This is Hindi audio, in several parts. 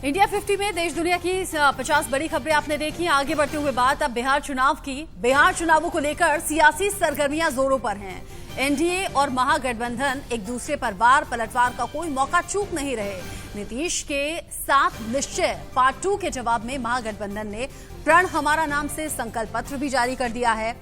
इंडिया 50 में देश दुनिया की 50 बड़ी खबरें आपने देखी। आगे बढ़ते हुए बात अब बिहार चुनाव की। बिहार चुनावों को लेकर सियासी सरगर्मियां जोरों पर हैं। एनडीए और महागठबंधन एक दूसरे पर वार पलटवार का कोई मौका चूक नहीं रहे। नीतीश के साथ निश्चय पार्ट 2 के जवाब में महागठबंधन ने प्रण हमारा नाम से संकल्प पत्र भी जारी कर दिया है।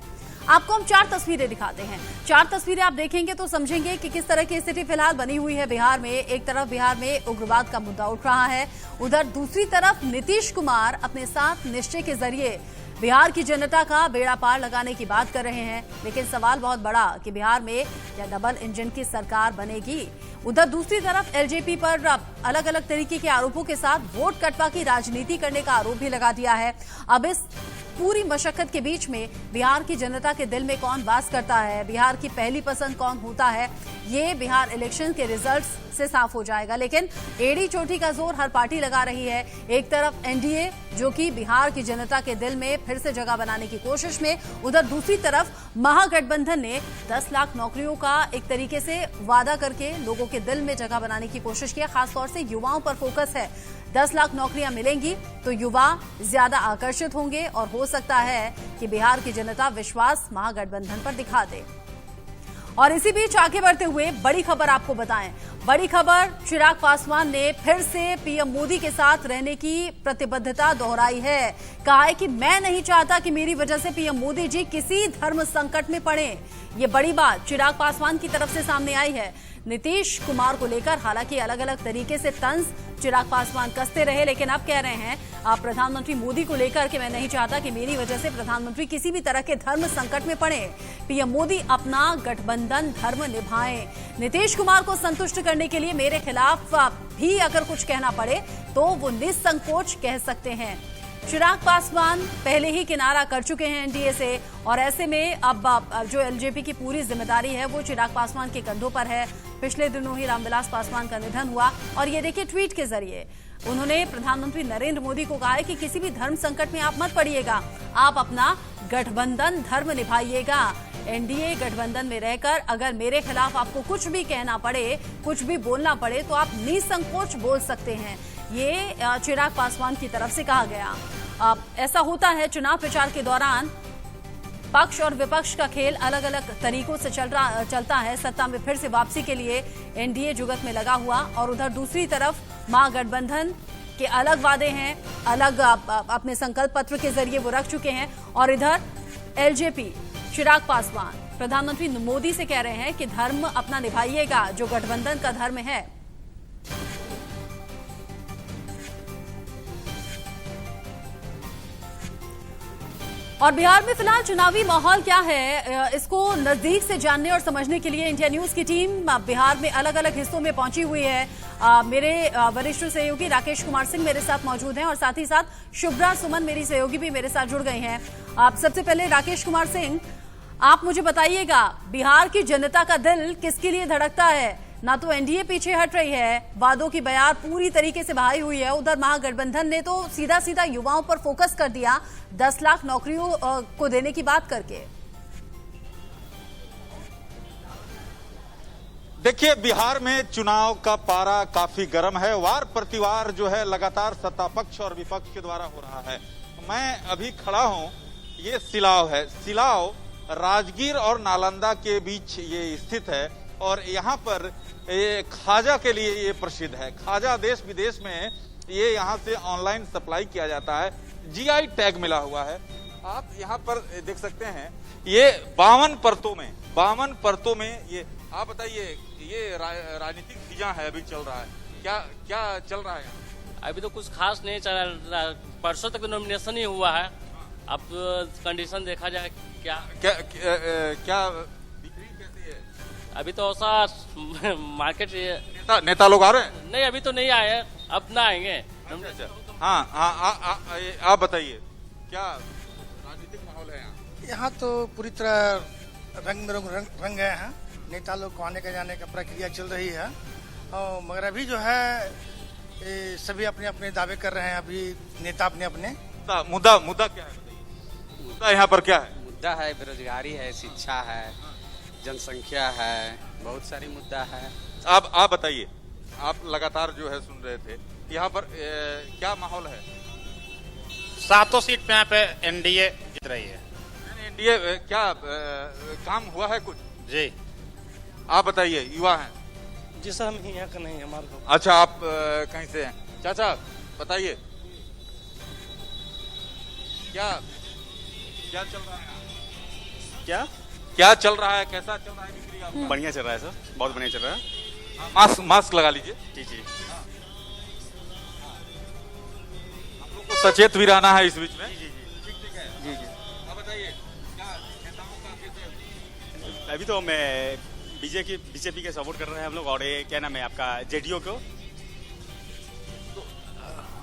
आपको हम 4 तस्वीरें दिखाते हैं। 4 तस्वीरें आप देखेंगे तो समझेंगे कि किस तरह की स्थिति फिलहाल बनी हुई है बिहार में। एक तरफ बिहार में उग्रवाद का मुद्दा उठ रहा है, उधर दूसरी तरफ नीतीश कुमार अपने साथ निश्चय के जरिए बिहार की जनता का बेड़ा पार लगाने की बात कर रहे हैं। लेकिन सवाल बहुत बड़ा कि बिहार में क्या डबल इंजन की सरकार बनेगी। उधर दूसरी तरफ एलजेपी पर अलग अलग तरीके के आरोपों के साथ वोट कटवा की राजनीति करने का आरोप भी लगा दिया है। अब इस पूरी मशक्कत के बीच में बिहार की जनता के दिल में कौन वास करता है, बिहार की पहली पसंद कौन होता है, ये बिहार इलेक्शन के रिजल्ट्स से साफ हो जाएगा। लेकिन एड़ी चोटी का जोर हर पार्टी लगा रही है। एक तरफ एनडीए जो कि बिहार की जनता के दिल में फिर से जगह बनाने की कोशिश में, उधर दूसरी तरफ महागठबंधन ने 10 लाख नौकरियों का एक तरीके से वादा करके लोगों के दिल में जगह बनाने की कोशिश किया। खासतौर से युवाओं पर फोकस है। 10 लाख नौकरियां मिलेंगी तो युवा ज्यादा आकर्षित होंगे और हो सकता है कि बिहार की जनता विश्वास महागठबंधन पर दिखा दे। और इसी बीच आगे बढ़ते हुए बड़ी खबर आपको बताएं। बड़ी खबर, चिराग पासवान ने फिर से पीएम मोदी के साथ रहने की प्रतिबद्धता दोहराई है। कहा है कि मैं नहीं चाहता कि मेरी वजह से पीएम मोदी जी किसी धर्म संकट में पड़े। ये बड़ी बात चिराग पासवान की तरफ से सामने आई है। नीतीश कुमार को लेकर हालांकि अलग अलग तरीके से तंज चिराग पासवान कसते रहे, लेकिन अब कह रहे हैं प्रधानमंत्री मोदी को लेकर कि मैं नहीं चाहता कि मेरी वजह से प्रधानमंत्री किसी भी तरह के धर्म संकट में पड़े। पीएम मोदी अपना गठबंधन धर्म निभाएं। नीतीश कुमार को संतुष्ट करने के लिए मेरे खिलाफ भी अगर कुछ कहना पड़े तो वो निसंकोच कह सकते हैं। चिराग पासवान पहले ही किनारा कर चुके हैं एनडीए से और ऐसे में अब जो एलजेपी की पूरी जिम्मेदारी है वो चिराग पासवान के कंधों पर है। पिछले दिनों ही रामविलास पासवान का निधन हुआ और ये देखिए ट्वीट के जरिए उन्होंने प्रधानमंत्री नरेंद्र मोदी को कहा है कि किसी भी धर्म संकट में आप मत पड़िएगा, आप अपना गठबंधन धर्म निभाइएगा। एनडीए गठबंधन में रहकर अगर मेरे खिलाफ आपको कुछ भी कहना पड़े, कुछ भी बोलना पड़े तो आप निसंकोच बोल सकते हैं। ये चिराग पासवान की तरफ से कहा गया। ऐसा होता है चुनाव प्रचार के दौरान पक्ष और विपक्ष का खेल अलग अलग तरीकों से चलता है। सत्ता में फिर से वापसी के लिए एनडीए जुगत में लगा हुआ और उधर दूसरी तरफ महागठबंधन के अलग वादे हैं, अलग अपने संकल्प पत्र के जरिए वो रख चुके हैं। और इधर एलजेपी चिराग पासवान प्रधानमंत्री मोदी से कह रहे हैं कि धर्म अपना निभाइएगा, जो गठबंधन का धर्म है। और बिहार में फिलहाल चुनावी माहौल क्या है, इसको नजदीक से जानने और समझने के लिए इंडिया न्यूज की टीम बिहार में अलग अलग हिस्सों में पहुंची हुई है। मेरे वरिष्ठ सहयोगी राकेश कुमार सिंह मेरे साथ मौजूद हैं और साथ ही साथ शुभ्रा सुमन मेरी सहयोगी भी मेरे साथ जुड़ गई हैं। आप सबसे पहले राकेश कुमार सिंह, आप मुझे बताइएगा बिहार की जनता का दिल किसके लिए धड़कता है? ना तो एनडीए पीछे हट रही है, वादों की बयार पूरी तरीके से बहाई हुई है, उधर महागठबंधन ने तो सीधा सीधा युवाओं पर फोकस कर दिया 10 लाख नौकरियों को देने की बात करके। देखिए, बिहार में चुनाव का पारा काफी गर्म है। वार प्रतिवार जो है लगातार सत्ता पक्ष और विपक्ष के द्वारा हो रहा है। मैं अभी खड़ा हूं, ये सिलाव है। सिलाव राजगीर और नालंदा के बीच ये स्थित है और यहाँ पर ये खाजा के लिए ये प्रसिद्ध है। खाजा देश विदेश में ये यहाँ से ऑनलाइन सप्लाई किया जाता है। जीआई टैग मिला हुआ है। आप यहाँ पर देख सकते हैं ये 52 परतों में ये। आप बताइए, ये राजनीतिक खींचा है अभी चल रहा है, क्या चल रहा है? अभी तो कुछ खास नहीं चल रहा। परसों तक तो नॉमिनेशन ही हुआ है। अब कंडीशन देखा जाए क्या बिक्री कैसी है अभी तो। ऐसा मार्केट नेता लोग आ रहे हैं? नहीं, अभी तो नहीं आए, अब ना आएंगे। अच्छा। हाँ, आप बताइए क्या राजनीतिक माहौल है यहाँ? यहाँ तो पूरी तरह रंग में रंग गए हैं। नेता लोग को आने का जाने का प्रक्रिया चल रही है और मगर अभी जो है सभी अपने अपने दावे कर रहे हैं। अभी नेता अपने मुद्दा क्या है? मुद्दा यहाँ पर क्या है? मुद्दा है बेरोजगारी है, शिक्षा है, जनसंख्या है, बहुत सारी मुद्दा है। आप बताइए, आप लगातार जो है सुन रहे थे यहाँ पर क्या माहौल है? सातों सीट पे यहाँ पे एनडीए जीत रही है। एनडीए क्या काम हुआ है कुछ? जी आप बताइए, युवा हैं। जी सर, हम यहाँ का नहीं है, हमारे को। अच्छा, आप कहीं से हैं? चाचा बताइए, क्या क्या चल रहा है? क्या चल रहा है? कैसा चल रहा है बिक्री आपका? बढ़िया चल रहा है सर, बहुत बढ़िया चल रहा है। मास्क लगा लीजिए। जी जी। हम लोग को सचेत भी रहना है इस बीच में। ठीक है। जी जी। अब बताइए, क्या नेताओं का कैसे? अभी तो मैं बीजेपी के सपोर्ट कर रहे हैं हम लोग, और ये क्या नाम है आपका, जेडीयू को।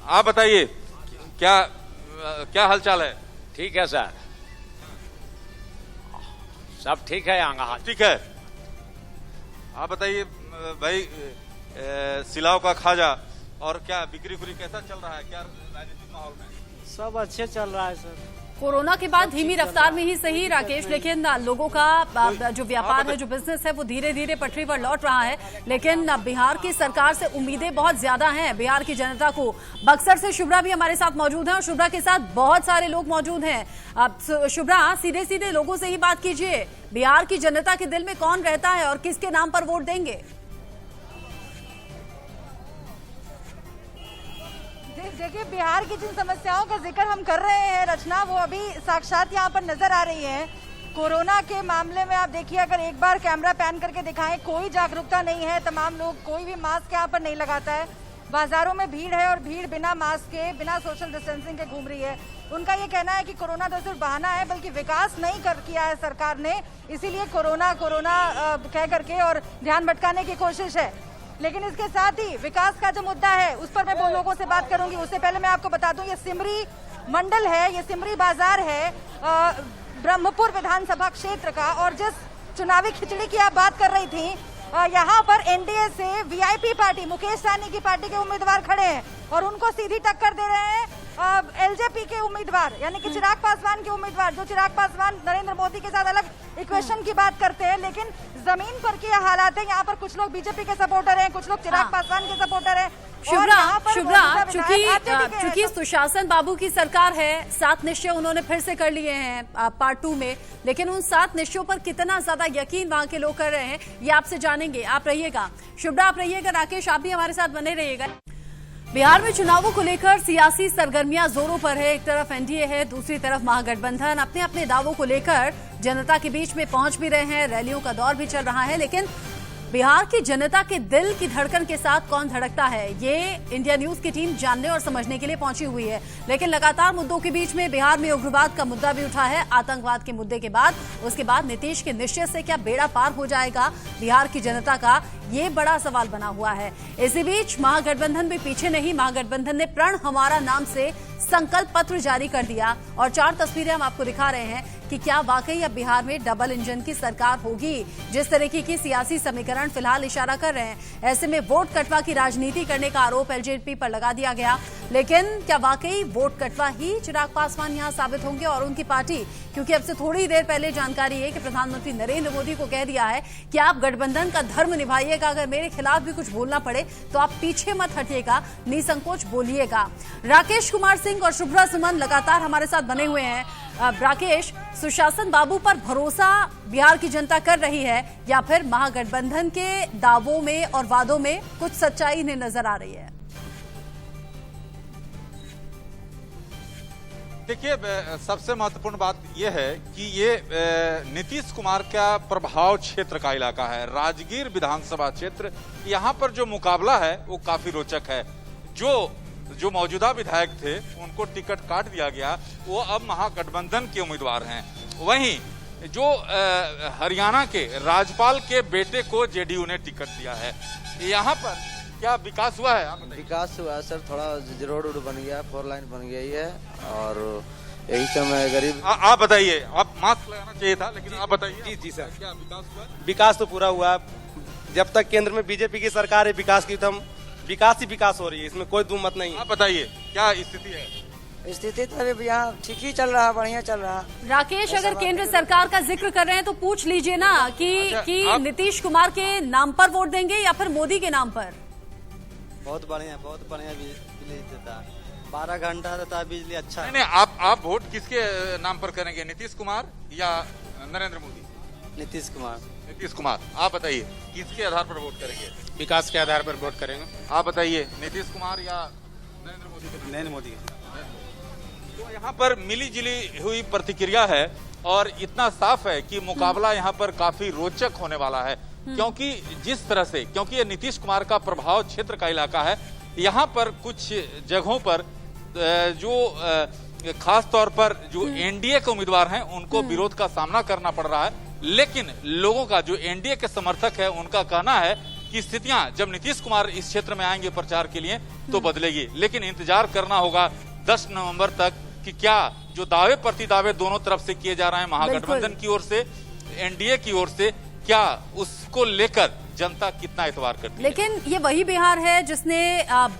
आप बताइए, क्या हालचाल है? ठीक है सर, सब ठीक है यहाँ। ठीक है। आप बताइए भाई, सिलाव का खाजा और क्या बिक्री कैसा चल रहा है? क्या राजनीतिक माहौल में? सब अच्छे चल रहा है सर। कोरोना के बाद धीमी रफ्तार में ही सही राकेश, लेकिन लोगों का जो व्यापार है, जो बिजनेस है, वो धीरे धीरे पटरी पर लौट रहा है। लेकिन बिहार की सरकार से उम्मीदें बहुत ज्यादा हैं बिहार की जनता को। बक्सर से शुभ्रा भी हमारे साथ मौजूद हैं और शुभ्रा के साथ बहुत सारे लोग मौजूद हैं। अब शुभ्रा, सीधे सीधे लोगों से ही बात कीजिए, बिहार की जनता के दिल में कौन रहता है और किसके नाम पर वोट देंगे? देखिए, बिहार की जिन समस्याओं का जिक्र हम कर रहे हैं रचना, वो अभी साक्षात यहाँ पर नजर आ रही है। कोरोना के मामले में आप देखिए, अगर एक बार कैमरा पैन करके दिखाएं, कोई जागरूकता नहीं है। तमाम लोग, कोई भी मास्क यहाँ पर नहीं लगाता है। बाजारों में भीड़ है और भीड़ बिना मास्क के, बिना सोशल डिस्टेंसिंग के घूम रही है। उनका ये कहना है कि कोरोना तो सिर्फ बहाना है, बल्कि विकास नहीं किया है सरकार ने, इसीलिए कोरोना कह करके और ध्यान भटकाने की कोशिश है। लेकिन इसके साथ ही विकास का जो मुद्दा है, उस पर मैं वो लोगों से बात करूंगी। उससे पहले मैं आपको बता दूं, ये सिमरी मंडल है, ये सिमरी बाजार है ब्रह्मपुर विधानसभा क्षेत्र का। और जिस चुनावी खिचड़ी की आप बात कर रही थी, यहाँ पर एनडीए से वीआईपी पार्टी, मुकेश सहनी की पार्टी के उम्मीदवार खड़े हैं और उनको सीधी टक्कर दे रहे हैं एलजेपी के उम्मीदवार, यानी कि चिराग पासवान के उम्मीदवार। जो चिराग पासवान नरेंद्र मोदी के साथ अलग इक्वेशन की बात करते हैं, लेकिन जमीन पर के हालात है, यहाँ पर कुछ लोग बीजेपी के सपोर्टर हैं, कुछ लोग चिराग पासवान के सपोर्टर हैं। शुभ्रा, चूंकि सुशासन बाबू की सरकार है, 7 निश्चय उन्होंने फिर से कर लिए हैं पार्ट 2 में, लेकिन उन 7 निश्चयों पर कितना ज्यादा यकीन वहां के लोग कर रहे हैं, ये आपसे जानेंगे। आप रहिएगा शुभ्रा, आप रहिएगा, राकेश आप भी हमारे साथ बने रहिएगा। बिहार में चुनावों को लेकर सियासी सरगर्मियां जोरों पर है। एक तरफ एनडीए है, दूसरी तरफ महागठबंधन अपने अपने दावों को लेकर जनता के बीच में पहुंच भी रहे हैं। रैलियों का दौर भी चल रहा है, लेकिन बिहार की जनता के दिल की धड़कन के साथ कौन धड़कता है, ये इंडिया न्यूज की टीम जानने और समझने के लिए पहुंची हुई है। लेकिन लगातार मुद्दों के बीच में बिहार में उग्रवाद का मुद्दा भी उठा है। आतंकवाद के मुद्दे के बाद, उसके बाद नीतीश के निश्चय से क्या बेड़ा पार हो जाएगा बिहार की जनता का, ये बड़ा सवाल बना हुआ है। इसी बीच महागठबंधन भी पीछे नहीं। महागठबंधन ने प्रण हमारा नाम से संकल्प पत्र जारी कर दिया और 4 तस्वीरें हम आपको दिखा रहे हैं कि क्या वाकई अब बिहार में डबल इंजन की सरकार होगी। जिस तरीके की सियासी समीकरण फिलहाल इशारा कर रहे हैं, ऐसे में वोट कटवा की राजनीति करने का आरोप एलजेपी पर लगा दिया गया। लेकिन क्या वाकई वोट कटवा ही चिराग पासवान यहां साबित होंगे और उनकी पार्टी? क्योंकि अब से थोड़ी देर पहले जानकारी है कि प्रधानमंत्री नरेंद्र मोदी को कह दिया है कि आप गठबंधन का धर्म निभाइएगा, अगर मेरे खिलाफ भी कुछ बोलना पड़े तो आप पीछे मत हटिएगा, निसंकोच बोलिएगा। राकेश कुमार सिंह और शुभ्रा सुमन लगातार हमारे साथ बने हुए हैं। राकेश, सुशासन बाबू पर भरोसा बिहार की जनता कर रही है या फिर महागठबंधन के दावों में और वादों में कुछ सच्चाई इन्हें नजर आ रही है? देखिए, सबसे महत्वपूर्ण बात यह है कि ये नीतीश कुमार का प्रभाव क्षेत्र का इलाका है, राजगीर विधानसभा क्षेत्र। यहाँ पर जो मुकाबला है वो काफी रोचक है। जो मौजूदा विधायक थे उनको टिकट काट दिया गया, वो अब महागठबंधन के उम्मीदवार हैं। वहीं जो हरियाणा के राज्यपाल के बेटे को जेडीयू ने टिकट दिया है। यहाँ पर क्या विकास हुआ है? विकास हुआ है सर, थोड़ा रोड बन गया, 4 लाइन बन गई है और यही समय गरीब। आप बताइए, आप मास्क लगाना चाहिए था, लेकिन आप बताइए। जी सर, क्या विकास हुआ? विकास तो पूरा हुआ। जब तक केंद्र में बीजेपी की सरकार है, विकास की तो विकास ही विकास हो रही है, इसमें कोई दो मत नहीं है। आप बताइए क्या स्थिति है? स्थिति तो अभी यहाँ ठीक ही चल रहा है, बढ़िया चल रहा है। राकेश, अगर केंद्र सरकार का जिक्र कर रहे हैं तो पूछ लीजिए ना कि नीतीश कुमार के नाम पर वोट देंगे या फिर मोदी के नाम पर? बहुत बढ़िया बिजली देता है। 12 घंटा देता है बिजली, अच्छा नहीं, आप वोट किसके नाम पर करेंगे, नीतीश कुमार या नरेंद्र मोदी? नीतीश कुमार। नीतीश कुमार। आप बताइए किसके आधार पर वोट करेंगे? विकास के आधार पर वोट करेंगे। आप बताइए नीतीश कुमार या नरेंद्र मोदी? नरेंद्र मोदी। तो यहाँ पर मिली जुली हुई प्रतिक्रिया है और इतना साफ है कि मुकाबला यहाँ पर काफी रोचक होने वाला है, क्योंकि जिस तरह से, क्योंकि ये नीतीश कुमार का प्रभाव क्षेत्र का इलाका है, यहाँ पर कुछ जगहों पर जो खास तौर पर जो एनडीए के उम्मीदवार हैं उनको विरोध का सामना करना पड़ रहा है, लेकिन लोगों का जो एनडीए के समर्थक है उनका कहना है कि स्थितियां जब नीतीश कुमार इस क्षेत्र में आएंगे प्रचार के लिए तो बदलेगी। लेकिन इंतजार करना होगा 10 नवंबर तक कि क्या जो दावे प्रतिदावे दोनों तरफ से किए जा रहे हैं, महागठबंधन की ओर से, एनडीए की ओर से, क्या उसको लेकर जनता कितना एतबार करती है। लेकिन ये वही बिहार है जिसने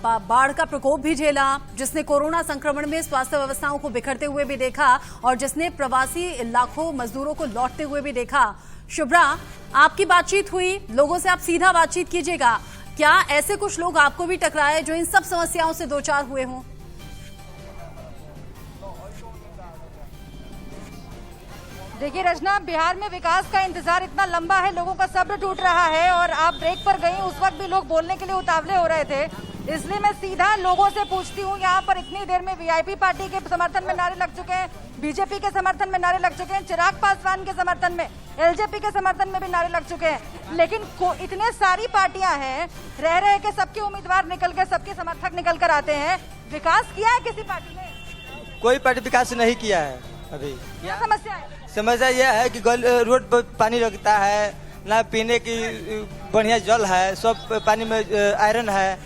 बाढ़ का प्रकोप भी झेला, जिसने कोरोना संक्रमण में स्वास्थ्य व्यवस्थाओं को बिखरते हुए भी देखा और जिसने प्रवासी लाखों मजदूरों को लौटते हुए भी देखा। शुभ्रा, आपकी बातचीत हुई, लोगों से आप सीधा बातचीत कीजिएगा, क्या ऐसे कुछ लोग आपको भी टकराए जो इन सब समस्याओं से दो चार हुए हों? देखिए रचना, बिहार में विकास का इंतजार इतना लंबा है, लोगों का सब्र टूट रहा है और आप ब्रेक पर गई उस वक्त भी लोग बोलने के लिए उतावले हो रहे थे, इसलिए मैं सीधा लोगों से पूछती हूँ। यहाँ पर इतनी देर में वीआईपी पार्टी के समर्थन में नारे लग चुके हैं, बीजेपी के समर्थन में नारे लग चुके हैं, चिराग पासवान के समर्थन में, एलजेपी के समर्थन में भी नारे लग चुके हैं, लेकिन इतने सारी पार्टियां हैं, रह रहे के सबके उम्मीदवार निकल के, सबके समर्थक निकल कर आते हैं, विकास किया है किसी पार्टी ने? कोई पार्टी विकास नहीं किया है अभी। क्या समस्या है? समस्या यह है कि रोड पर पानी लगता है, ना पीने की बढ़िया जल है, सब पानी में आयरन है,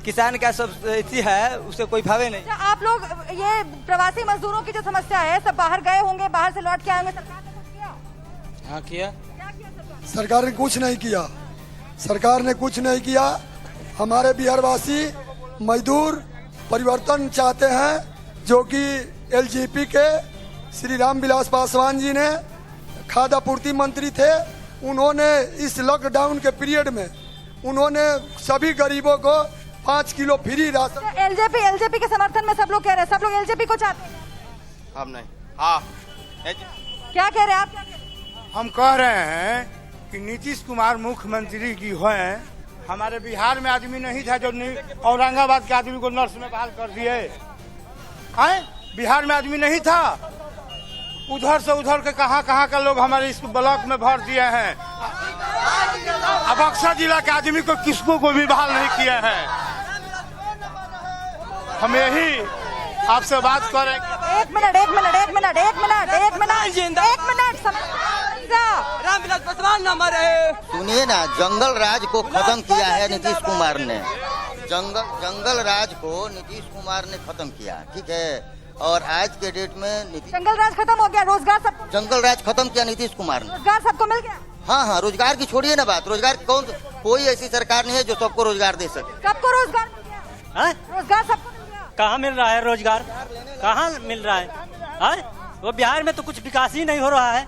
किसान का सब इसी है, उसे कोई भावे नहीं। आप लोग ये प्रवासी मजदूरों की जो समस्या है, सब बाहर गए होंगे, बाहर से लौट के आए होंगे, सरकार ने कुछ किया? हाँ किया। क्या किया सरकार ने? कुछ नहीं किया, सरकार ने कुछ नहीं किया। हमारे बिहारवासी मजदूर परिवर्तन चाहते हैं, जो कि एलजेपी के श्री रामविलास पासवान जी ने खाद्य आपूर्ति मंत्री थे, उन्होंने इस लॉकडाउन के पीरियड में उन्होंने सभी गरीबों को 5 किलो फ्री राशन। एलजेपी के समर्थन में सब लोग कह रहे हैं, सब लोग एलजेपी को चाहते हैं। हम नहीं। हाँ, क्या कह रहे हैं आप? क्या कह रहे हैं? हम कह रहे हैं कि नीतीश कुमार मुख्यमंत्री जी हैं, हमारे बिहार में आदमी नहीं था जो औरंगाबाद के आदमी को नर्स में बहाल कर दिए हैं, बिहार में आदमी नहीं था, उधर से उधर के कहाँ का लोग हमारे इस ब्लॉक में भर दिए हैं। अब बक्सर जिला के आदमी को किसको भी बहाल नहीं किए हैं। हम यही आपसे बात करें। एक मिनट रामविलास पासवान नंबर है। सुनिए ना, जंगल राज को खत्म किया है नीतीश कुमार ने, जंगल राज को नीतीश कुमार ने खत्म किया, ठीक है। और आज के डेट में जंगल राज खत्म हो गया, रोजगार सबको, जंगल राज खत्म किया नीतीश कुमार ने, रोजगार सबको मिल गया। हाँ, रोजगार की छोड़िए ना बात, रोजगार कोई ऐसी सरकार नहीं है जो सबको रोजगार दे सके। सबको रोजगार मिल गया, रोजगार सबको मिल गया। कहाँ मिल रहा है रोजगार? कहाँ मिल रहा है? वो बिहार में तो कुछ विकास ही नहीं हो रहा है।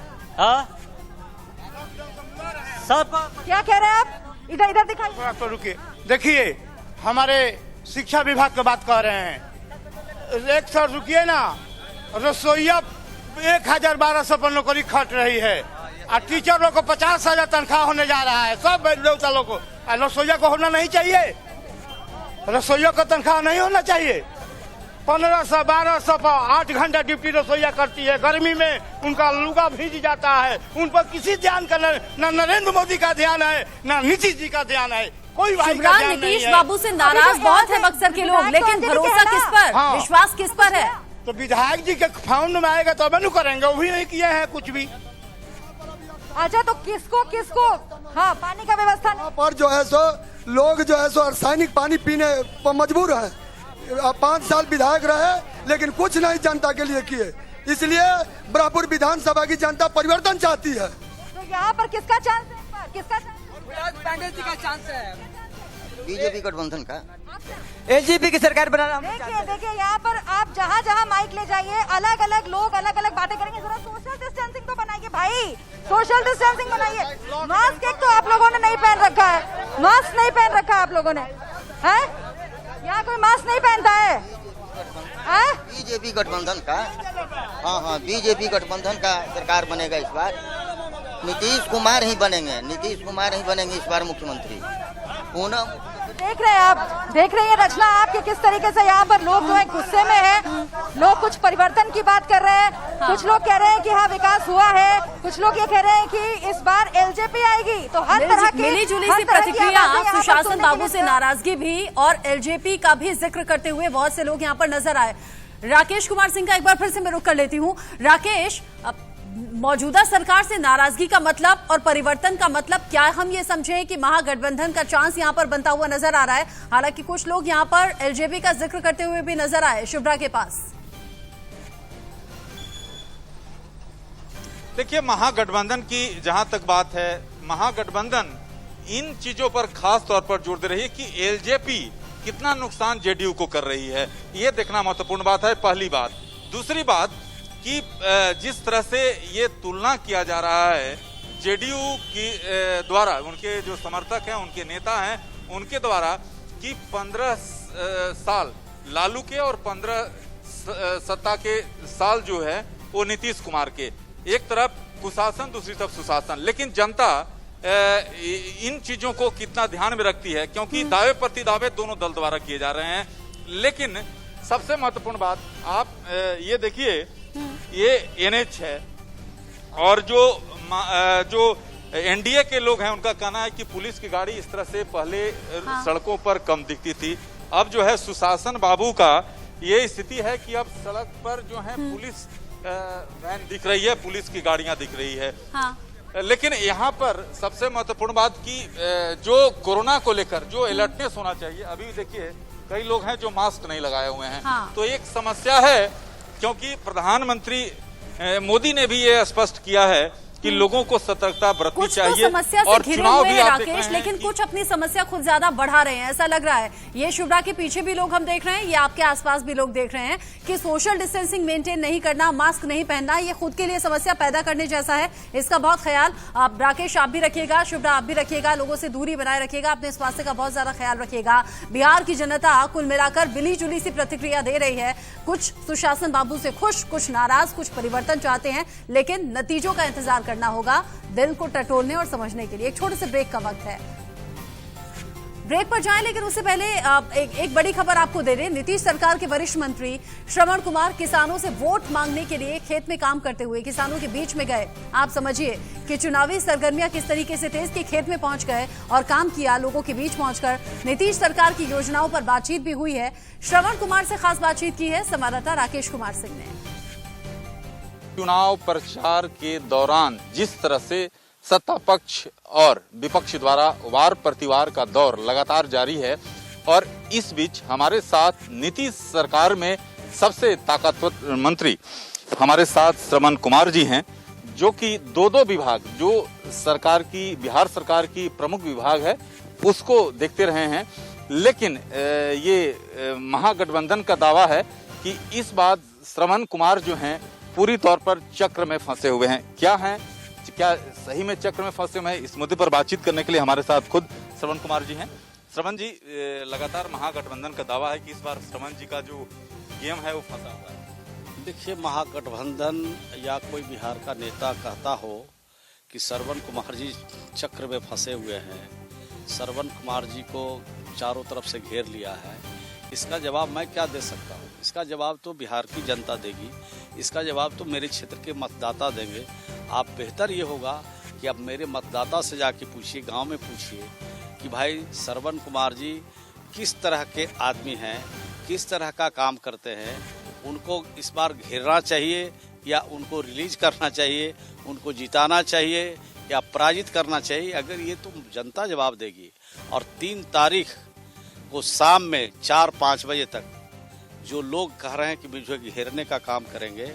सब क्या कह रहे हैं आप? इधर दिखाइए। तो रुकिए, देखिए हमारे शिक्षा विभाग की बात कर रहे हैं, एक सर रुकिए ना, रसोईया 1012 पर नौकरी खट रही है और टीचर लोग को 50,000 तनख्वाह होने जा रहा है, सब देवता लोग को। रसोईया को होना नहीं चाहिए, रसोईया को तनख्वाह नहीं होना चाहिए। 1500 1200 पर 8 घंटा ड्यूटी रसोईया करती है, गर्मी में उनका लुगा भीज जाता है, उन पर किसी ध्यान का न नरेंद्र मोदी का ध्यान है, न नीतीश जी का ध्यान है, कोई नीतीश बाबू से नाराज बहुत है बक्सर के लोग, लेकिन भरोसा किस पर, विश्वास किस पर है? तो विधायक जी के फाउंड में आएगा तो अब करेंगे, वो भी नहीं किए हैं कुछ भी। अच्छा, तो किसको हाँ पानी का व्यवस्था नहीं पर जो है सो लोग जो है सो रासायनिक पानी पीने पर मजबूर है। 5 साल विधायक रहे लेकिन कुछ नहीं जनता के लिए किए, इसलिए ब्रह्मपुर विधानसभा की जनता परिवर्तन चाहती है। तो यहाँ पर किसका चांस है? किसका पांडे जी का चांस है, बीजेपी गठबंधन का, एलजेपी की सरकार बनाना। देखिए यहाँ पर आप जहाँ माइक ले जाइए, अलग अलग लोग अलग अलग बातें करेंगे, जरा सोशल डिस्टेंसिंग तो बनाइए भाई, सोशल डिस्टेंसिंग बनाइए। मास्क एक तो आप लोगों ने नहीं पहन रखा है, मास्क नहीं पहन रखा है आप लोगों ने। है? यहाँ कोई मास्क नहीं पहनता है? बीजेपी गठबंधन का, हाँ बीजेपी गठबंधन का सरकार बनेगा इस बार। नीतीश कुमार ही बनेंगे, नीतीश कुमार ही बनेंगे इस बार मुख्यमंत्री। पूनम देख रहे हैं आप, देख रही है रचना आप कि किस तरीके से यहाँ पर लोग जो है गुस्से में हैं। लोग कुछ परिवर्तन की बात कर रहे हैं, कुछ लोग कह रहे हैं कि हाँ विकास हुआ है, कुछ लोग ये कह रहे हैं कि इस बार एलजेपी आएगी। तो हर तरह की मिली जुली सी प्रतिक्रिया, सुशासन बाबू से नाराजगी भी और एलजेपी का भी जिक्र करते हुए बहुत से लोग यहाँ पर नजर आए। राकेश कुमार सिंह का एक बार फिर से मैं रुख कर लेती हूँ। राकेश, मौजूदा सरकार से नाराजगी का मतलब और परिवर्तन का मतलब क्या हम ये समझें कि महागठबंधन का चांस यहां पर बनता हुआ नजर आ रहा है? हालांकि कुछ लोग यहां पर एलजेपी का जिक्र करते हुए भी नजर आए शुभ्रा के पास। देखिए, महागठबंधन की जहां तक बात है, महागठबंधन इन चीजों पर खास तौर पर जोर दे रही है कि एलजेपी कितना नुकसान जेडीयू को कर रही है, ये देखना महत्वपूर्ण बात है, पहली बात। दूसरी बात कि जिस तरह से ये तुलना किया जा रहा है जेडीयू की द्वारा, उनके जो समर्थक हैं, उनके नेता हैं, उनके द्वारा कि 15 साल लालू के और 15 सत्ता के साल जो है वो नीतीश कुमार के, एक तरफ कुशासन दूसरी तरफ सुशासन। लेकिन जनता इन चीजों को कितना ध्यान में रखती है, क्योंकि दावे प्रति दावे दोनों दल द्वारा किए जा रहे हैं। लेकिन सबसे महत्वपूर्ण बात आप ये देखिए, ये एनएच है और जो एनडीए के लोग हैं उनका कहना है कि पुलिस की गाड़ी इस तरह से पहले सड़कों पर कम दिखती थी। अब जो है सुशासन बाबू का ये स्थिति है कि अब सड़क पर जो है पुलिस वैन दिख रही है, पुलिस की गाड़ियां दिख रही है। लेकिन यहाँ पर सबसे महत्वपूर्ण बात कि जो कोरोना को लेकर जो अलर्टनेस होना चाहिए, अभी देखिए कई लोग हैं जो मास्क नहीं लगाए हुए हैं। तो एक समस्या है, क्योंकि प्रधानमंत्री मोदी ने भी ये स्पष्ट किया है कि लोगों को सतर्कता बरतनी चाहिए। समस्या से और घिरे चुनाव हुए भी हैं आप देख रहे राकेश, हैं लेकिन कुछ अपनी समस्या खुद ज्यादा बढ़ा रहे हैं, ऐसा लग रहा है। ये शुभ्रा के पीछे भी लोग हम देख रहे हैं, ये आपके आसपास भी लोग देख रहे हैं कि सोशल डिस्टेंसिंग मेंटेन नहीं करना, मास्क नहीं पहनना, ये खुद के लिए समस्या पैदा करने जैसा है। इसका बहुत ख्याल आप राकेश आप भी रखिएगा, शुभ्रा आप भी रखिएगा, लोगों से दूरी बनाए रखिएगा, अपने स्वास्थ्य का बहुत ज्यादा ख्याल रखिएगा। बिहार की जनता कुल मिलाकर मिली जुली सी प्रतिक्रिया दे रही है। कुछ सुशासन बाबू से खुश, कुछ नाराज, कुछ परिवर्तन चाहते हैं, लेकिन नतीजों का इंतजार करना होगा दिल को टटोलने और समझने के लिए। एक छोटे से ब्रेक का वक्त है, ब्रेक पर जाएं, लेकिन उससे पहले एक बड़ी खबर आपको दे दें। नीतीश सरकार के वरिष्ठ मंत्री श्रवण कुमार किसानों से वोट मांगने के लिए खेत में काम करते हुए किसानों के बीच में गए। आप समझिए कि चुनावी सरगर्मियां किस तरीके से तेज कि खेत में पहुंच गए और काम किया। लोगों के बीच पहुंचकर नीतीश सरकार की योजनाओं पर बातचीत भी हुई है। श्रवण कुमार से खास बातचीत की है संवाददाता राकेश कुमार सिंह ने। चुनाव प्रचार के दौरान जिस तरह से सत्ता पक्ष और विपक्ष द्वारा वार प्रतिवार का दौर लगातार जारी है, और इस बीच हमारे साथ नीतीश सरकार में सबसे ताकतवर मंत्री हमारे साथ श्रवण कुमार जी हैं, जो कि दो विभाग, जो सरकार की, बिहार सरकार की प्रमुख विभाग है, उसको देखते रहे हैं। लेकिन ये महागठबंधन का दावा है कि इस बार श्रवण कुमार जो हैं पूरी तौर पर चक्र में फंसे हुए हैं। क्या सही में चक्र में फंसे हुए हैं? इस मुद्दे पर बातचीत करने के लिए हमारे साथ खुद श्रवण कुमार जी हैं। श्रवण जी, लगातार महागठबंधन का दावा है कि इस बार श्रवण जी का जो गेम है वो फंसा हुआ है। देखिए, महागठबंधन या कोई बिहार का नेता कहता हो कि श्रवण कुमार जी चक्र में फंसे हुए हैं, श्रवण कुमार जी को चारों तरफ से घेर लिया है, इसका जवाब मैं क्या दे सकता हूँ? इसका जवाब तो बिहार की जनता देगी, इसका जवाब तो मेरे क्षेत्र के मतदाता देंगे। आप बेहतर ये होगा कि अब मेरे मतदाता से जाके पूछिए, गांव में पूछिए कि भाई श्रवण कुमार जी किस तरह के आदमी हैं, किस तरह का काम करते हैं, उनको इस बार घेरना चाहिए या उनको रिलीज करना चाहिए, उनको जिताना चाहिए या पराजित करना चाहिए। अगर ये तो जनता जवाब देगी। और 3 तारीख को शाम में 4-5 बजे तक जो लोग कह रहे हैं कि मुझे घेरने का काम करेंगे,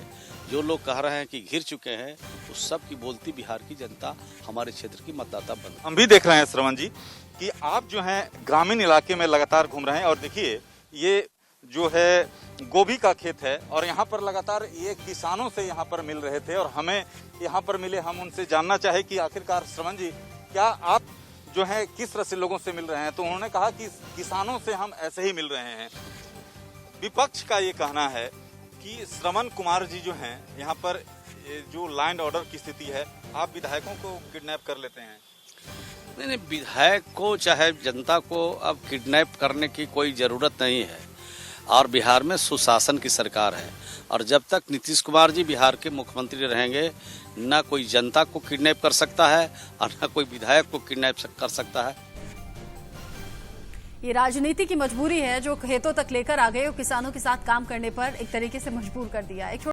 जो लोग कह रहे हैं कि घिर चुके हैं, उस सब की बोलती बिहार की जनता हमारे क्षेत्र की मतदाता बन। हम भी देख रहे हैं श्रवण जी कि आप जो हैं ग्रामीण इलाके में लगातार घूम रहे हैं, और देखिए ये जो है गोभी का खेत है, और यहाँ पर लगातार ये किसानों से यहाँ पर मिल रहे थे और हमें यहाँ पर मिले। हम उनसे जानना चाहे कि आखिरकार श्रवण जी, क्या आप जो है किस तरह से लोगों से मिल रहे हैं, तो उन्होंने कहा कि किसानों से हम ऐसे ही मिल रहे हैं। विपक्ष का ये कहना है कि श्रवण कुमार जी जो हैं यहाँ पर जो लैंड ऑर्डर की स्थिति है, आप विधायकों को किडनैप कर लेते हैं। नहीं, विधायक को चाहे जनता को अब किडनैप करने की कोई ज़रूरत नहीं है। और बिहार में सुशासन की सरकार है, और जब तक नीतीश कुमार जी बिहार के मुख्यमंत्री रहेंगे, ना कोई जनता को किडनैप कर सकता है और ना कोई विधायक को किडनैप कर सकता है। ये राजनीति की मजबूरी है जो खेतों तक लेकर आ गए और किसानों के साथ काम करने पर एक तरीके से मजबूर कर दिया।